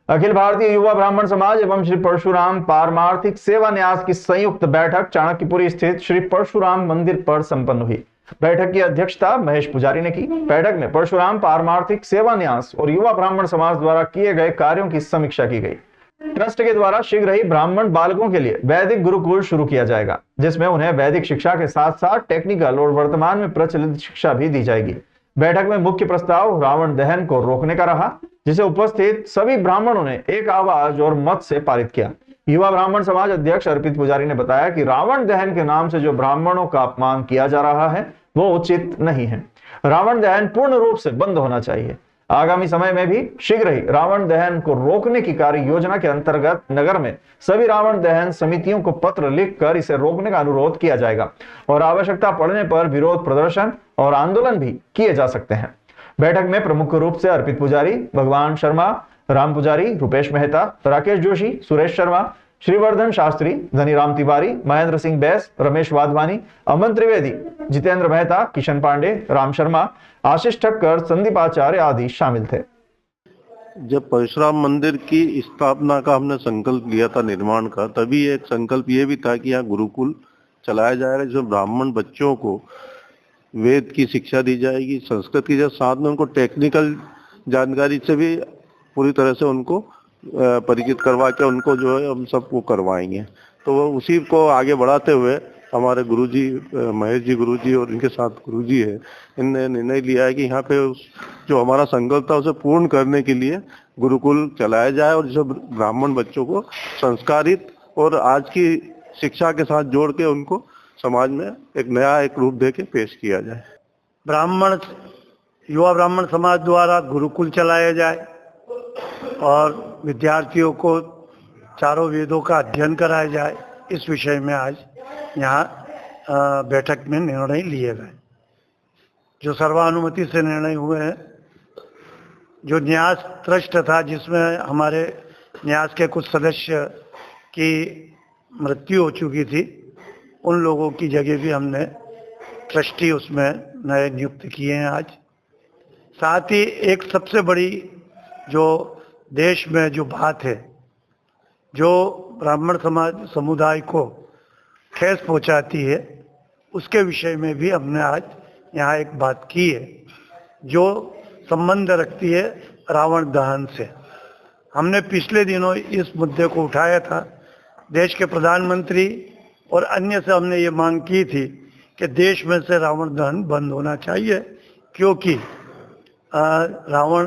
अखिल भारतीय युवा ब्राह्मण समाज एवं श्री परशुराम पारमार्थिक सेवा न्यास की संयुक्त बैठक चाणक्यपुरी स्थित श्री परशुराम मंदिर पर संपन्न हुई। बैठक की अध्यक्षता महेश पुजारी ने की। बैठक में परशुराम पारमार्थिक सेवा न्यास और युवा ब्राह्मण समाज द्वारा किए गए कार्यों की समीक्षा की गई। ट्रस्ट के द्वारा शीघ्र ही ब्राह्मण बालकों के लिए वैदिक गुरुकुल शुरू किया जाएगा, जिसमें उन्हें वैदिक शिक्षा के साथ साथ टेक्निकल और वर्तमान में प्रचलित शिक्षा भी दी जाएगी। बैठक में मुख्य प्रस्ताव रावण दहन को रोकने का रहा, जिसे उपस्थित सभी ब्राह्मणों ने एक आवाज और मत से पारित किया। युवा ब्राह्मण समाज अध्यक्ष अर्पित पुजारी ने बताया कि रावण दहन के नाम से जो ब्राह्मणों का अपमान किया जा रहा है वो उचित नहीं है। रावण दहन पूर्ण रूप से बंद होना चाहिए। आगामी समय में भी शीघ्र ही रावण दहन को रोकने की कार्य योजना के अंतर्गत नगर में सभी रावण दहन समितियों को पत्र लिखकर इसे रोकने का अनुरोध किया जाएगा और आवश्यकता पड़ने पर विरोध प्रदर्शन और आंदोलन भी किए जा सकते हैं। बैठक में प्रमुख रूप से अर्पित पुजारी, भगवान शर्मा, राम पुजारी, रुपेश मेहता, राकेश जोशी, सुरेश शर्मा, श्रीवर्धन शास्त्री, धनीराम तिवारी, महेंद्र सिंह बैस, रमेश वाधवानी, अमन त्रिवेदी, जितेंद्र मेहता, किशन पांडे, राम शर्मा, आशीष ठक्कर, संदीप आचार्य आदि शामिल थे। जब परशुराम मंदिर की स्थापना का हमने संकल्प लिया था निर्माण का, तभी एक संकल्प ये भी था कि यहाँ गुरुकुल चलाया जाएगा, जिसमें ब्राह्मण बच्चों को वेद की शिक्षा दी जाएगी, संस्कृत की, साथ में उनको टेक्निकल जानकारी से भी पूरी तरह से उनको परिचित करवा के उनको जो है हम सबको करवाएंगे। तो वो उसी को आगे बढ़ाते हुए हमारे गुरुजी महेश जी गुरुजी और इनके साथ गुरुजी है, इनने निर्णय लिया है कि यहाँ पे जो हमारा संकल्प था उसे पूर्ण करने के लिए गुरुकुल चलाया जाए और जो ब्राह्मण बच्चों को संस्कारित और आज की शिक्षा के साथ जोड़ के उनको समाज में एक नया एक रूप दे के पेश किया जाए। युवा ब्राह्मण समाज द्वारा गुरुकुल चलाया जाए और विद्यार्थियों को चारों वेदों का अध्ययन कराया जाए, इस विषय में आज यहाँ बैठक में निर्णय लिए गए, जो सर्वानुमति से निर्णय हुए हैं। जो न्यास ट्रस्ट था, जिसमें हमारे न्यास के कुछ सदस्य की मृत्यु हो चुकी थी, उन लोगों की जगह भी हमने ट्रस्टी उसमें नए नियुक्त किए हैं आज। साथ ही एक सबसे बड़ी जो देश में जो बात है, जो ब्राह्मण समाज समुदाय को ठेस पहुंचाती है, उसके विषय में भी हमने आज यहाँ एक बात की है, जो संबंध रखती है रावण दहन से। हमने पिछले दिनों इस मुद्दे को उठाया था। देश के प्रधानमंत्री और अन्य से हमने ये मांग की थी कि देश में से रावण दहन बंद होना चाहिए, क्योंकि रावण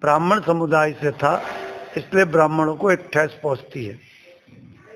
ब्राह्मण समुदाय से था, इसलिए ब्राह्मणों को एक ठेस पहुंचती है।